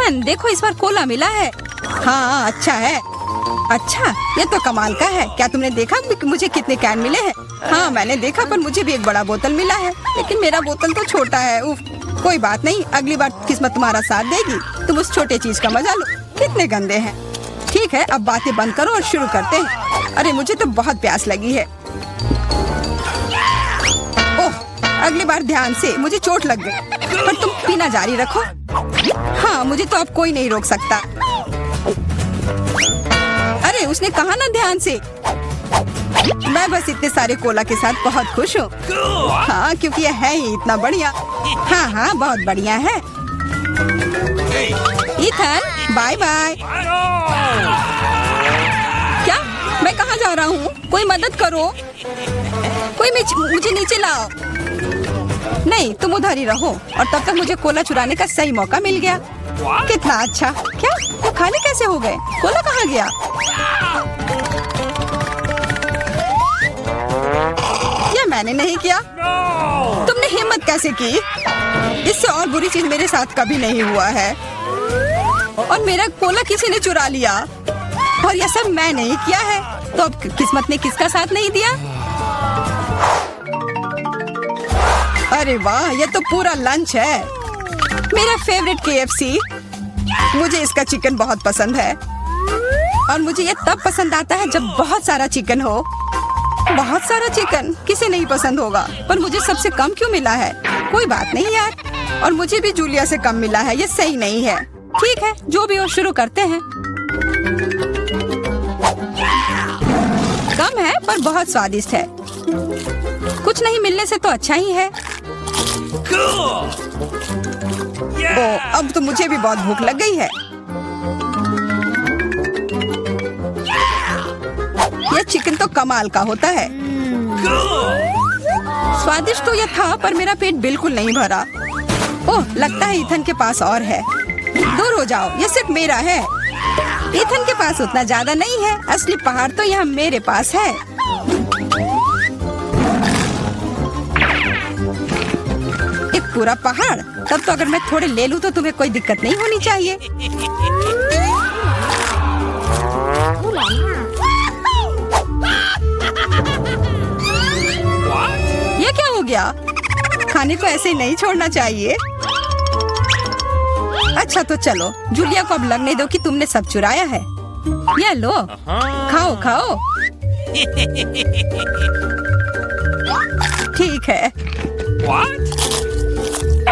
Ethan देखो, इस बार Cola मिला है। हाँ अच्छा है। अच्छा, ये तो कमाल का है। क्या तुमने देखा मुझे कितने कैन मिले हैं? हाँ मैंने देखा, पर मुझे भी एक बड़ा बोतल मिला है, लेकिन मेरा बोतल तो छोटा है। उफ, कोई बात नहीं, अगली बार किस्मत तुम्हारा साथ देगी। तुम उस छोटे चीज का मजा लो। कितने गंदे हैं। ठीक है, अब बातें बंद करो और शुरू करते हैं। अरे मुझे तो बहुत प्यास लगी है। ओह, अगली बार ध्यान से, मुझे चोट लग गई। पर तुम पीना जारी रखो। हाँ, मुझे तो अब कोई नहीं रोक सकता। अरे उसने कहा ना ध्यान से। मैं बस इतने सारे कोला के साथ बहुत खुश हूँ। हाँ, क्योंकि ये है ही इतना बढ़िया। हाँ हाँ, बहुत बढ़िया है। Ethan, bye bye. क्या? मैं कहाँ जा रहा हूँ? कोई मदद करो। कोई मुझे नीचे लाओ। नहीं, तुम उधर ही रहो। और तब तक मुझे कोला चुराने का सही मौका मिल गया। कितना अच्छा। क्या वो खाली कैसे हो गए? कोला कहाँ गया? ये मैंने नहीं किया। तुमने हिम्मत कैसे की? इससे और बुरी चीज मेरे साथ कभी नहीं हुआ है। और मेरा कोला किसी ने चुरा लिया, और यह सब मैं नहीं किया है। तो अब किस्मत ने किसका साथ नहीं दिया? अरे वाह, ये तो पूरा लंच है। मेरा फेवरेट KFC। मुझे इसका चिकन बहुत पसंद है, और मुझे ये तब पसंद आता है जब बहुत सारा चिकन हो। बहुत सारा चिकन किसे नहीं पसंद होगा, पर मुझे सबसे कम क्यों मिला है? कोई बात नहीं यार, और मुझे भी जूलिया से कम मिला है। ये सही नहीं है। ठीक है, जो भी हो, शुरू करते हैं। कम है पर बहुत स्वादिष्ट है। कुछ नहीं मिलने से तो अच्छा ही है। ओह, अब तो मुझे भी बहुत भूख लग गई है। यह चिकन तो कमाल का होता है। स्वादिष्ट तो यह था, पर मेरा पेट बिल्कुल नहीं भरा। ओह, लगता है इथन के पास और है। दूर हो जाओ, ये सिर्फ मेरा है। इथन के पास उतना ज्यादा नहीं है। असली पहाड़ तो यहाँ मेरे पास है। एक पूरा पहाड़? तब तो अगर मैं थोड़े ले लूं तो तुम्हें कोई दिक्कत नहीं होनी चाहिए। ये क्या हो गया? खाने को ऐसे ही नहीं छोड़ना चाहिए। अच्छा तो चलो, जूलिया को अब लगने दो कि तुमने सब चुराया है। ये लो, खाओ खाओ। ठीक है।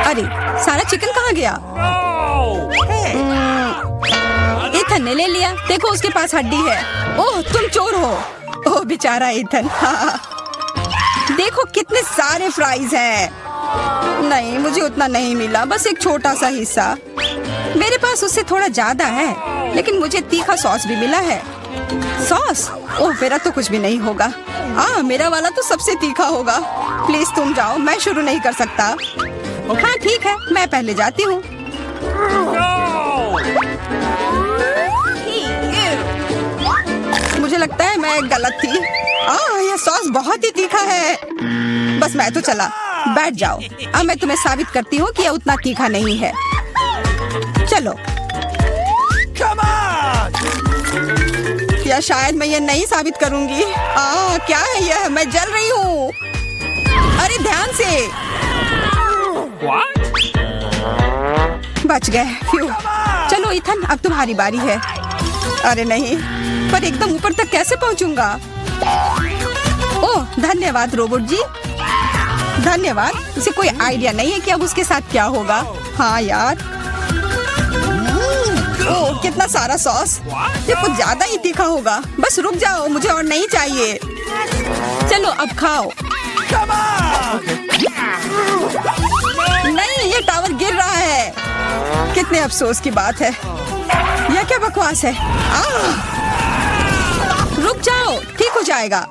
अरे सारा चिकन कहाँ गया? इथन ने ले लिया। देखो उसके पास हड्डी है। ओह, तुम चोर हो। ओह बेचारा इथन। हाँ। देखो कितने सारे फ्राइज हैं। नहीं, मुझे उतना नहीं मिला, बस एक छोटा सा हिस्सा। मेरे पास उससे थोड़ा ज्यादा है, लेकिन मुझे तीखा सॉस भी मिला है। सॉस? ओह, मेरा तो कुछ भी नहीं होगा। मेरा वाला तो सबसे तीखा होगा। प्लीज तुम जाओ, मैं शुरू नहीं कर सकता। हाँ ठीक है, मैं पहले जाती हूँ। मुझे लगता है मैं गलत थी। यह सॉस बहुत ही तीखा है। बस मैं तो चला। बैठ जाओ। अब मैं तुम्हें साबित करती हूँ कि यह उतना तीखा नहीं है। चलो। या शायद मैं ये नहीं साबित करूंगी। क्या है यह? मैं जल रही हूँ। अरे ध्यान से। बच गए। फ्यू। चलो इथन, अब तुम्हारी बारी है। अरे नहीं, पर एकदम ऊपर तक कैसे पहुंचूंगा? ओह धन्यवाद रोबोट जी। धन्यवाद। उसे कोई आइडिया नहीं है कि अब उसके साथ क्या होगा। हाँ यार। ओह कितना सारा सॉस। ये कुछ ज्यादा ही तीखा होगा। बस रुक जाओ, मुझे और नहीं चाहिए। चलो अब खाओ। नहीं, ये टावर गिर रहा है। कितने अफसोस की बात है। यह क्या बकवास है? रुक जाओ, ठीक हो जाएगा।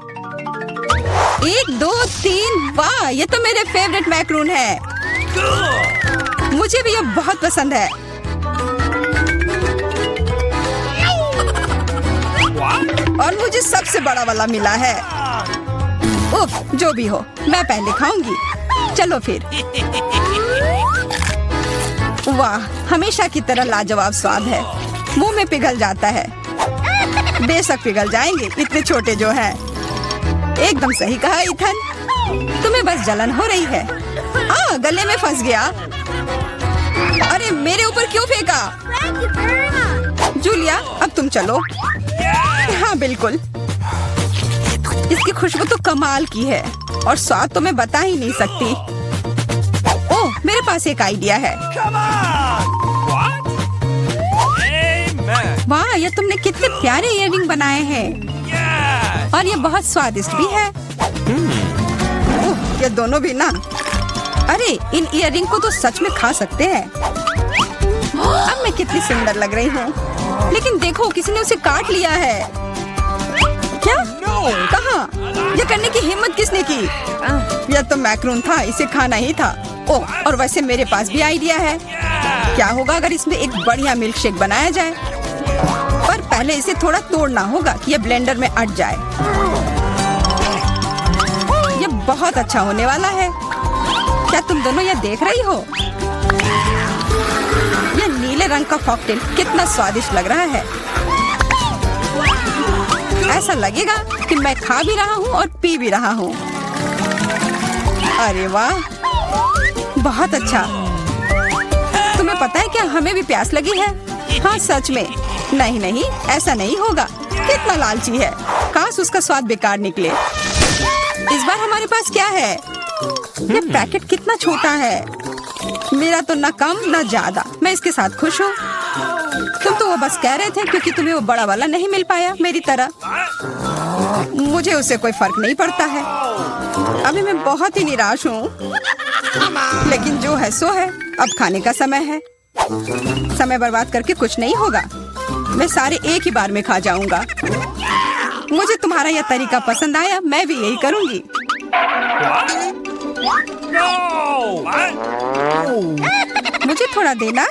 1 2 3। वाह, ये तो मेरे फेवरेट मैक्रून है। मुझे भी ये बहुत पसंद है। और मुझे सबसे बड़ा वाला मिला है। उफ, जो भी हो, मैं पहले खाऊंगी। चलो फिर। वाह, हमेशा की तरह लाजवाब स्वाद है। मुंह में पिघल जाता है। बेशक पिघल जाएंगे, इतने छोटे जो हैं। एकदम सही कहा इथन, तुम्हें बस जलन हो रही है। गले में फंस गया। अरे मेरे ऊपर क्यों फेंका? जूलिया, अब तुम चलो। हाँ बिल्कुल। इसकी खुशबू तो कमाल की है और स्वाद तो मैं बता ही नहीं सकती। ओह, मेरे पास एक आइडिया है। वाह, ये तुमने कितने प्यारे इयररिंग बनाए हैं और ये बहुत स्वादिष्ट भी है। ओह, ये दोनों भी ना। अरे इन इयररिंग को तो सच में खा सकते हैं। अब मैं कितनी सुंदर लग रही हूँ। लेकिन देखो, किसी ने उसे काट लिया है। क्या? कहाँ? ये करने की हिम्मत किसने की? यह तो मैक्रून था, इसे खाना ही था। ओह, और वैसे मेरे पास भी आइडिया है। क्या होगा अगर इसमें एक बढ़िया मिल्क शेक बनाया जाए? पर पहले इसे थोड़ा तोड़ना होगा कि ये ब्लेंडर में अट जाए। ये बहुत अच्छा होने वाला है। क्या तुम दोनों ये देख रही हो? ये नीले रंग का कॉकटेल कितना स्वादिष्ट लग रहा है। ऐसा लगेगा कि मैं खा भी रहा हूँ और पी भी रहा हूँ। अरे वाह, बहुत अच्छा। तुम्हें पता है क्या, हमें भी प्यास लगी है। हाँ सच में। नहीं नहीं, ऐसा नहीं होगा। कितना लालची है। काश उसका स्वाद बेकार निकले। इस बार हमारे पास क्या है? ये पैकेट कितना छोटा है। मेरा तो न कम न ज्यादा। मैं इसके साथ खुश हूँ। तुम तो वो बस कह रहे थे क्योंकि तुम्हें वो बड़ा वाला नहीं मिल पाया मेरी तरह। मुझे उससे कोई फर्क नहीं पड़ता है। अभी मैं बहुत ही निराश हूँ। लेकिन जो है सो है। अब खाने का समय है। समय बर्बाद करके कुछ नहीं होगा। मैं सारे एक ही बार में खा जाऊंगा। मुझे तुम्हारा यह तरीका पसंद आया। मैं भी यही करूंगी। मुझे थोड़ा देना।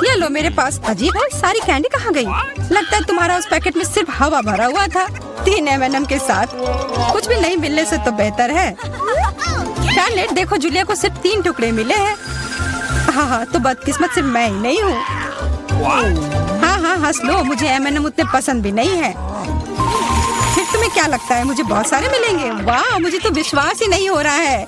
ये लो मेरे पास। अजीब है, सारी कैंडी कहाँ गई? लगता है तुम्हारा उस पैकेट में सिर्फ हवा भरा हुआ था। 3 M&M के साथ। कुछ भी नहीं मिलने से तो बेहतर है। शार्लेट, देखो जूलिया को सिर्फ 3 टुकड़े मिले हैं। हाँ, तो बदकिस्मत सिर्फ मैं ही नहीं हूँ। हाँ, हंस लो। मुझे M&M उतने पसंद भी नहीं है। फिर तुम्हें क्या लगता है मुझे बहुत सारे मिलेंगे? वाह, मुझे तो विश्वास ही नहीं हो रहा है।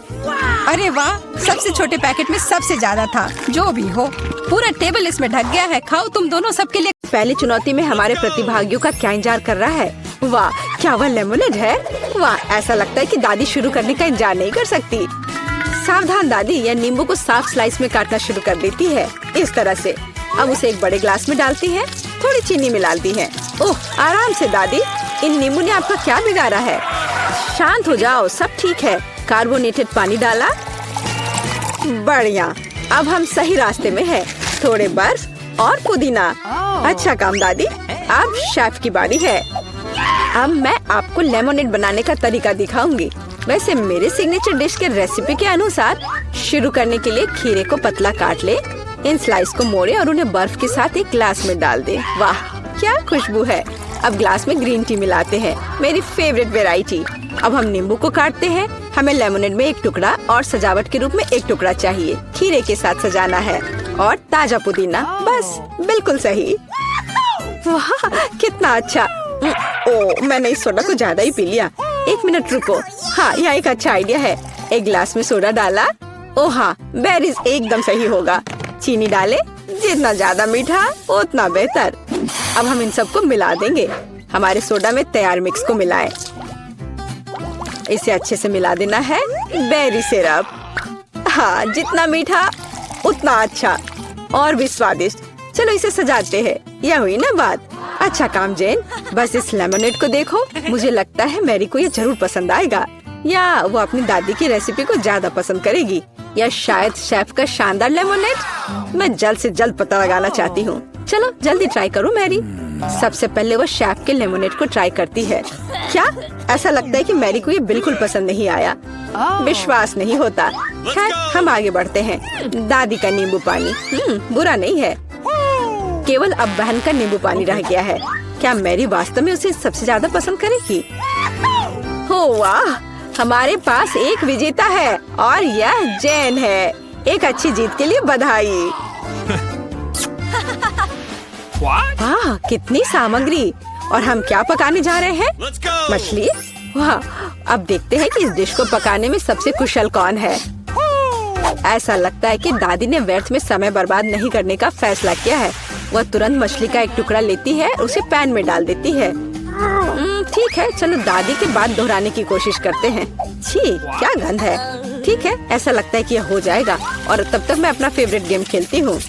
अरे वाह, सबसे छोटे पैकेट में सबसे ज्यादा था। जो भी हो, पूरा टेबल इसमें ढक गया है। खाओ तुम दोनों, सबके लिए। पहली चुनौती में हमारे प्रतिभागियों का क्या इंतजार कर रहा है? वाह, क्या वह लेमोनेड है? वाह, ऐसा लगता है कि दादी शुरू करने का इंतजार नहीं कर सकती। सावधान दादी, यह नींबू को साफ स्लाइस में काटना शुरू कर देती है। इस तरह से। अब उसे एक बड़े ग्लास में डालती है। थोड़ी चीनी मिलाती है। ओह, आराम से दादी। इन नींबू ने आपका क्या बिगाड़ा है? शांत हो जाओ, सब ठीक है। कार्बोनेटेड पानी डाला। बढ़िया, अब हम सही रास्ते में हैं। थोड़े बर्फ और पुदीना। अच्छा काम दादी। अब शेफ की बारी है। अब मैं आपको लेमोनेड बनाने का तरीका दिखाऊंगी। वैसे मेरे सिग्नेचर डिश के रेसिपी के अनुसार शुरू करने के लिए खीरे को पतला काट ले। इन स्लाइस को मोड़े और उन्हें बर्फ के साथ एक ग्लास में डाल दे। वाह, क्या खुशबू है। अब ग्लास में ग्रीन टी मिलाते हैं, मेरी फेवरेट वेराइटी। अब हम नींबू को काटते हैं। हमें लेमोनेड में 1 टुकड़ा और सजावट के रूप में 1 टुकड़ा चाहिए। खीरे के साथ सजाना है और ताजा पुदीना। बस, बिल्कुल सही। वाह, कितना अच्छा। ओह, मैंने इस सोडा को ज्यादा ही पी लिया। 1 मिनट रुको। हाँ, यह एक अच्छा आइडिया है। एक ग्लास में सोडा डाला। ओह हाँ, बेरीज एकदम सही होगा। चीनी डाले। जितना ज्यादा मीठा उतना बेहतर। अब हम इन सबको मिला देंगे। हमारे सोडा में तैयार मिक्स को मिलाएं। इसे अच्छे से मिला देना है। Berry syrup. हाँ, जितना मीठा उतना अच्छा और भी स्वादिष्ट। चलो इसे सजाते हैं। यह हुई ना बात। अच्छा काम जेन। बस इस लेमोनेड को देखो। मुझे लगता है मैरी को ये जरूर पसंद आएगा, या वो अपनी दादी की रेसिपी को ज्यादा पसंद करेगी, या शायद शेफ का शानदार लेमोनेड। मैं जल्द से जल्द पता लगाना चाहती हूँ। चलो जल्दी ट्राई करो मैरी। सबसे पहले वो शेफ के लेमोनेड को ट्राई करती है। क्या? ऐसा लगता है कि मैरी को ये बिल्कुल पसंद नहीं आया। विश्वास नहीं होता। खैर, हम आगे बढ़ते हैं। दादी का नींबू पानी बुरा नहीं है। केवल अब बहन का नींबू पानी रह गया है। क्या मैरी वास्तव में उसे सबसे ज्यादा पसंद करेगी? हो वाह, हमारे पास एक विजेता है और यह जेन है। एक अच्छी जीत के लिए बधाई। वाह, कितनी सामग्री। और हम क्या पकाने जा रहे हैं? मछली। वाह, अब देखते हैं कि इस डिश को पकाने में सबसे कुशल कौन है। ऐसा लगता है कि दादी ने व्यर्थ में समय बर्बाद नहीं करने का फैसला किया है। वह तुरंत मछली का एक टुकड़ा लेती है, उसे पैन में डाल देती है। ठीक है, चलो दादी की बात दोहराने की कोशिश करते हैं। छी, क्या गंध है। ठीक है, ऐसा लगता है कि यह हो जाएगा और तब तक मैं अपना फेवरेट गेम खेलती हूँ।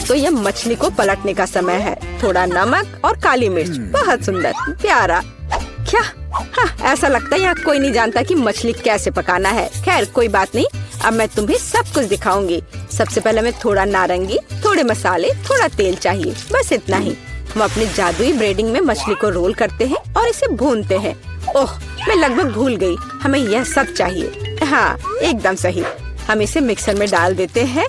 तो यह मछली को पलटने का समय है। थोड़ा नमक और काली मिर्च, बहुत सुंदर, प्यारा। क्या? हाँ, ऐसा लगता है यहाँ कोई नहीं जानता कि मछली कैसे पकाना है। खैर कोई बात नहीं, अब मैं तुम्हें सब कुछ दिखाऊंगी। सबसे पहले मैं थोड़ा नारंगी, थोड़े मसाले, थोड़ा तेल चाहिए, बस इतना ही। हम अपने जादुई ब्रेडिंग में मछली को रोल करते हैं और इसे भूनते हैं। ओह, मैं लगभग भूल गई, हमें यह सब चाहिए। हाँ, एकदम सही। हम इसे मिक्सर में डाल देते हैं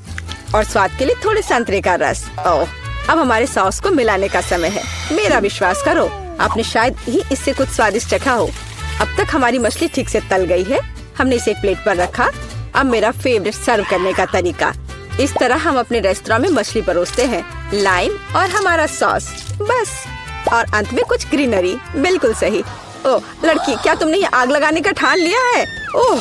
और स्वाद के लिए थोड़े संतरे का रस। ओह, अब हमारे सॉस को मिलाने का समय है। मेरा विश्वास करो, आपने शायद ही इससे कुछ स्वादिष्ट चखा हो। अब तक हमारी मछली ठीक से तल गई है। हमने इसे एक प्लेट पर रखा। अब मेरा फेवरेट सर्व करने का तरीका। इस तरह हम अपने रेस्टोरेंट में मछली परोसते हैं, लाइम और हमारा सॉस, बस। और अंत में कुछ ग्रीनरी। बिल्कुल सही। ओह लड़की, क्या तुमने ये आग लगाने का ठान लिया है? ओह,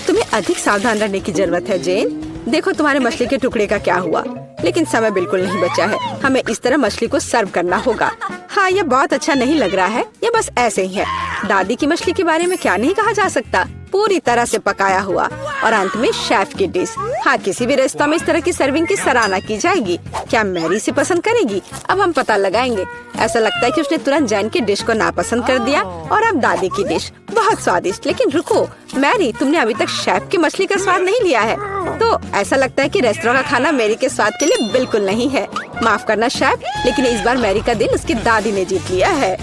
तुम्हें अधिक सावधान रहने की जरूरत है जेन। देखो तुम्हारे मछली के टुकड़े का क्या हुआ। लेकिन समय बिल्कुल नहीं बचा है। हमें इस तरह मछली को सर्व करना होगा। हाँ, ये बहुत अच्छा नहीं लग रहा है, ये बस ऐसे ही है। दादी की मछली के बारे में क्या नहीं कहा जा सकता। पूरी तरह से पकाया हुआ। और अंत में शेफ की डिश। हाँ, किसी भी रेस्तरां में इस तरह की सर्विंग की सराहना की जाएगी। क्या मैरी इसे पसंद करेगी? अब हम पता लगाएंगे। ऐसा लगता है कि उसने तुरंत जैन की डिश को नापसंद कर दिया और अब दादी की डिश बहुत स्वादिष्ट। लेकिन रुको मैरी, तुमने अभी तक शेफ की मछली का स्वाद नहीं लिया है। तो ऐसा लगता है कि रेस्टोरेंट का खाना मैरी के स्वाद के लिए बिल्कुल नहीं है। माफ करना शेफ, लेकिन इस बार मैरी का दिल उसकी दादी ने जीत लिया है।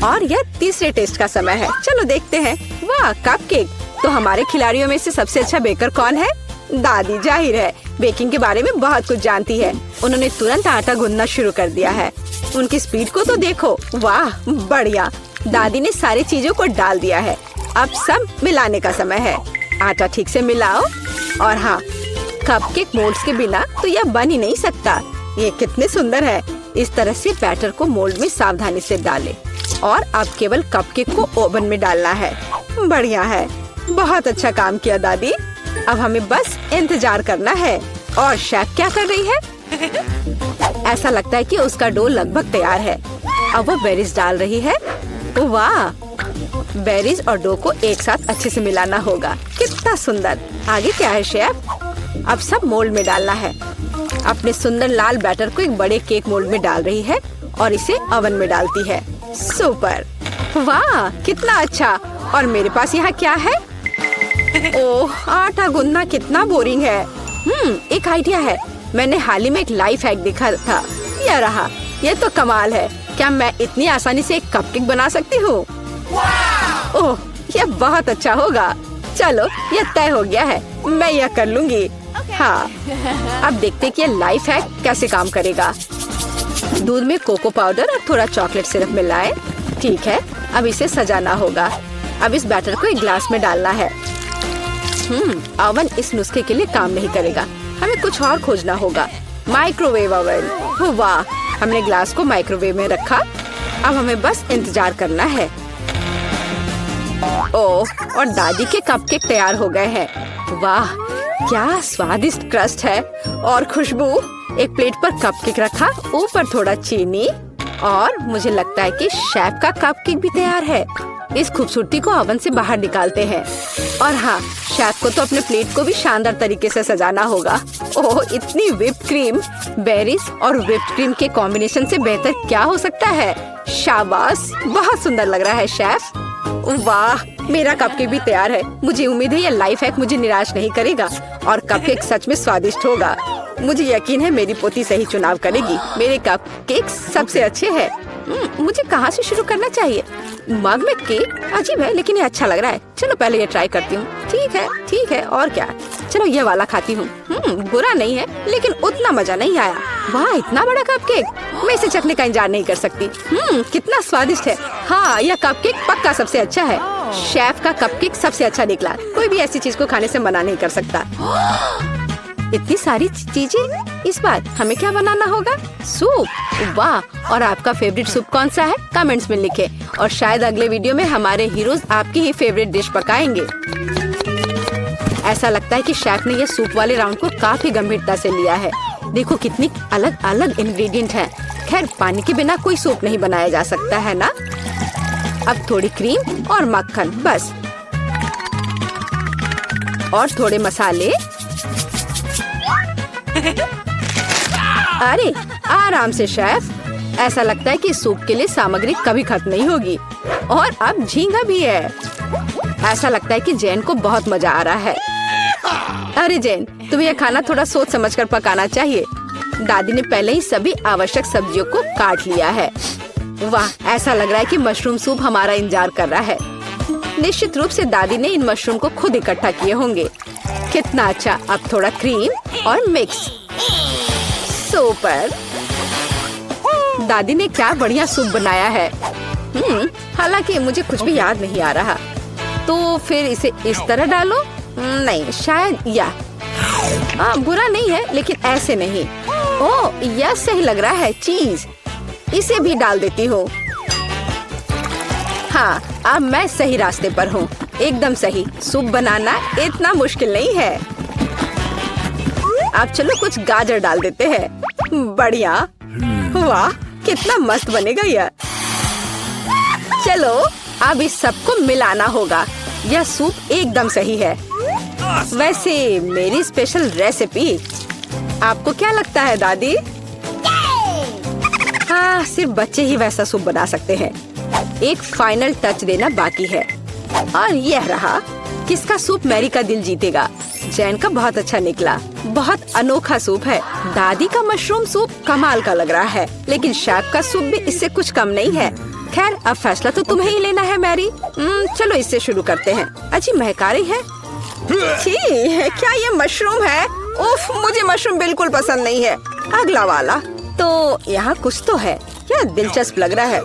और यह तीसरे टेस्ट का समय है। चलो देखते हैं। वाह, कपकेक। तो हमारे खिलाड़ियों में से सबसे अच्छा बेकर कौन है? दादी, जाहिर है, बेकिंग के बारे में बहुत कुछ जानती है। उन्होंने तुरंत आटा गूंदना शुरू कर दिया है। उनकी स्पीड को तो देखो। वाह, बढ़िया। दादी ने सारी चीजों को डाल दिया है। अब सब मिलाने का समय है। आटा ठीक से मिलाओ। और हाँ, कपकेक मोल्ड्स के बिना तो यह बन ही नहीं सकता। ये कितने सुंदर है। इस तरह से बैटर को मोल्ड में सावधानी से डालें। और अब केवल कपकेक को ओवन में डालना है। बढ़िया है, बहुत अच्छा काम किया दादी। अब हमें बस इंतजार करना है। और शेफ क्या कर रही है? ऐसा लगता है कि उसका डो लगभग तैयार है। अब वो बेरीज डाल रही है। वाह, बेरीज और डो को एक साथ अच्छे से मिलाना होगा। कितना सुंदर। आगे क्या है शेफ? अब सब मोल्ड में डालना है। अपने सुंदर लाल बैटर को एक बड़े केक मोल्ड में डाल रही है और इसे ओवन में डालती है। सुपर। वाह, कितना अच्छा। और मेरे पास यहाँ क्या है? ओह, आटा गूंदना कितना बोरिंग है। एक आइडिया है। मैंने हाल ही में एक लाइफ हैक देखा था। यह रहा। यह तो कमाल है। क्या मैं इतनी आसानी से एक कपकेक बना सकती हूँ? ओह, यह बहुत अच्छा होगा। चलो, यह तय हो गया है। मैं यह कर लूंगी। हाँ, अब देखते हैं कि यह लाइफ हैक कैसे काम करेगा। दूध में कोको पाउडर और थोड़ा चॉकलेट सिरप मिलाएं। ठीक है, अब इसे सजाना होगा। अब इस बैटर को एक ग्लास में डालना है। ओवन इस नुस्खे के लिए काम नहीं करेगा। हमें कुछ और खोजना होगा। Microwave oven. वाह, हमने ग्लास को माइक्रोवेव में रखा। अब हमें बस इंतजार करना है। ओह, और दादी के कपकेक तैयार हो गए हैं। वाह, क्या स्वादिष्ट क्रस्ट है और खुशबू। एक प्लेट पर कपकेक रखा, ऊपर थोड़ा चीनी और मुझे लगता है कि शेफ का कपकेक भी तैयार है। इस खूबसूरती को ओवन से बाहर निकालते हैं। और हाँ, शेफ को तो अपने प्लेट को भी शानदार तरीके से सजाना होगा। ओह, इतनी व्हिप्ड क्रीम। बेरीज और व्हिप्ड क्रीम के कॉम्बिनेशन से बेहतर क्या हो सकता है? शाबाश, बहुत सुंदर लग रहा है शेफ। वाह, मेरा कपकेक भी तैयार है। मुझे उम्मीद है यह लाइफ हैक मुझे निराश नहीं करेगा और कपकेक सच में स्वादिष्ट होगा। मुझे यकीन है मेरी पोती सही चुनाव करेगी। मेरे कपकेक सबसे अच्छे हैं। मुझे कहाँ से शुरू करना चाहिए? मग में केक अजीब है, लेकिन ये अच्छा लग रहा है। चलो पहले ये ट्राई करती हूँ। ठीक है, और क्या। चलो ये वाला खाती हूँ। बुरा नहीं है, लेकिन उतना मजा नहीं आया। वाह, इतना बड़ा कपकेक। मैं इसे चखने का इंतजार नहीं कर सकती। कितना स्वादिष्ट है। हाँ, यह कपकेक पक्का सबसे अच्छा है। शेफ का कपकेक सबसे अच्छा निकला। कोई भी ऐसी चीज को खाने से मना नहीं कर सकता। इतनी सारी चीजें इस बार हमें क्या बनाना होगा? सूप। वाह! और आपका फेवरेट सूप कौन सा है? कमेंट्स में लिखें और शायद अगले वीडियो में हमारे हीरोज आपकी ही फेवरेट डिश पकाएंगे। ऐसा लगता है कि शेफ ने ये सूप वाले राउंड को काफी गंभीरता से लिया है। देखो कितनी अलग अलग इंग्रेडिएंट हैं। खैर पानी के बिना कोई सूप नहीं बनाया जा सकता है ना। अब थोड़ी क्रीम और मक्खन बस, और थोड़े मसाले। अरे आराम से शेफ, ऐसा लगता है कि सूप के लिए सामग्री कभी खत्म नहीं होगी। और अब झींगा भी है। ऐसा लगता है कि जैन को बहुत मजा आ रहा है। अरे जैन, तुम्हें यह खाना थोड़ा सोच समझकर पकाना चाहिए। दादी ने पहले ही सभी आवश्यक सब्जियों को काट लिया है। वाह, ऐसा लग रहा है कि मशरूम सूप हमारा इंतजार कर रहा है। निश्चित रूप से दादी ने इन मशरूम को खुद इकट्ठा किए होंगे। कितना अच्छा। अब थोड़ा क्रीम और मिक्स। सुपर! दादी ने क्या बढ़िया सूप बनाया है। हालांकि मुझे कुछ भी याद नहीं आ रहा। तो फिर इसे इस तरह डालो। नहीं, शायद बुरा नहीं है, लेकिन ऐसे नहीं। ओह, यह सही लग रहा है। चीज इसे भी डाल देती हूँ। हाँ, अब मैं सही रास्ते पर हूँ। एकदम सही। सूप बनाना इतना मुश्किल नहीं है। अब चलो कुछ गाजर डाल देते हैं। बढ़िया। वाह, कितना मस्त बनेगा यह। चलो अब इस सबको मिलाना होगा। यह सूप एकदम सही है। वैसे मेरी स्पेशल रेसिपी, आपको क्या लगता है दादी? हाँ, सिर्फ बच्चे ही वैसा सूप बना सकते हैं। एक फाइनल टच देना बाकी है। और यह रहा। किसका सूप मैरी का दिल जीतेगा? जैन का बहुत अच्छा निकला। बहुत अनोखा सूप है। दादी का मशरूम सूप कमाल का लग रहा है, लेकिन शेफ का सूप भी इससे कुछ कम नहीं है। खैर, अब फैसला तो तुम्हें ही लेना है मैरी। चलो इससे शुरू करते हैं। अच्छी महका रही है। छी, क्या ये मशरूम है? उफ, मुझे मशरूम बिल्कुल पसंद नहीं है। अगला वाला। तो यहाँ कुछ तो है। यह दिलचस्प लग रहा है।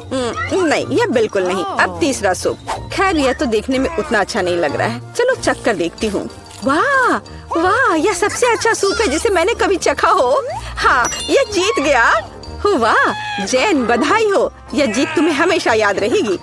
नहीं, यह बिल्कुल नहीं। अब तीसरा सूप। खैर, यह तो देखने में उतना अच्छा नहीं लग रहा है। चलो चख कर देखती हूँ। वाह वाह, यह सबसे अच्छा सूप है जिसे मैंने कभी चखा हो। हाँ, यह जीत गया। वाह जैन, बधाई हो। यह जीत तुम्हें हमेशा याद रहेगी।